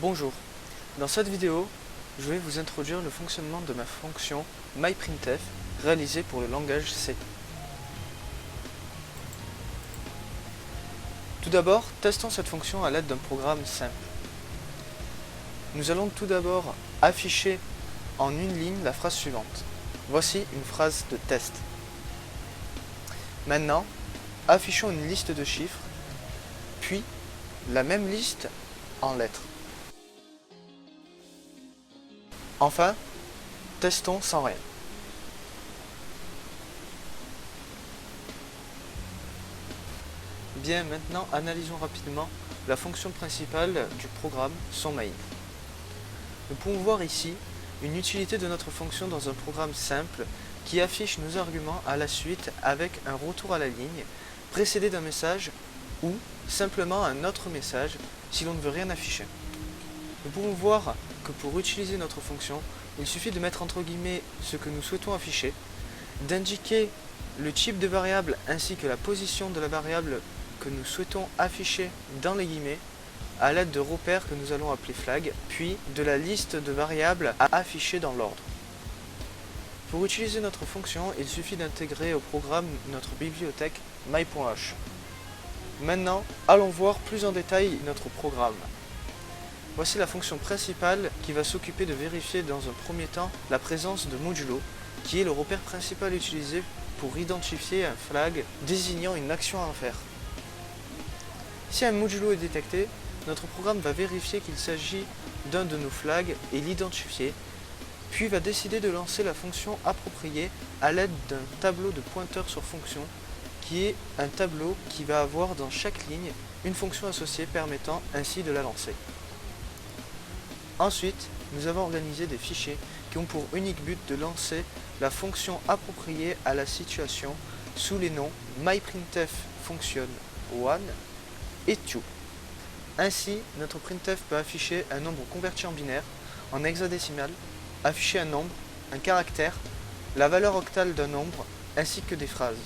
Bonjour, dans cette vidéo, je vais vous introduire le fonctionnement de ma fonction myPrintf réalisée pour le langage C. Tout d'abord, testons cette fonction à l'aide d'un programme simple. Nous allons tout d'abord afficher en une ligne la phrase suivante. Voici une phrase de test. Maintenant, affichons une liste de chiffres, puis la même liste en lettres. Enfin, testons sans rien. Bien, maintenant analysons rapidement la fonction principale du programme, son main. Nous pouvons voir ici une utilité de notre fonction dans un programme simple qui affiche nos arguments à la suite avec un retour à la ligne précédé d'un message ou simplement un autre message si l'on ne veut rien afficher. Nous pouvons voir que pour utiliser notre fonction, il suffit de mettre entre guillemets ce que nous souhaitons afficher, d'indiquer le type de variable ainsi que la position de la variable que nous souhaitons afficher dans les guillemets à l'aide de repères que nous allons appeler flag, puis de la liste de variables à afficher dans l'ordre. Pour utiliser notre fonction, il suffit d'intégrer au programme notre bibliothèque my.h. Maintenant, allons voir plus en détail notre programme. Voici la fonction principale qui va s'occuper de vérifier dans un premier temps la présence de modulo, qui est le repère principal utilisé pour identifier un flag désignant une action à faire. Si un modulo est détecté, notre programme va vérifier qu'il s'agit d'un de nos flags et l'identifier, puis va décider de lancer la fonction appropriée à l'aide d'un tableau de pointeur sur fonction, qui est un tableau qui va avoir dans chaque ligne une fonction associée permettant ainsi de la lancer. Ensuite, nous avons organisé des fichiers qui ont pour unique but de lancer la fonction appropriée à la situation sous les noms myPrintf function 1 et 2. Ainsi, notre printf peut afficher un nombre converti en binaire, en hexadécimal, afficher un nombre, un caractère, la valeur octale d'un nombre, ainsi que des phrases.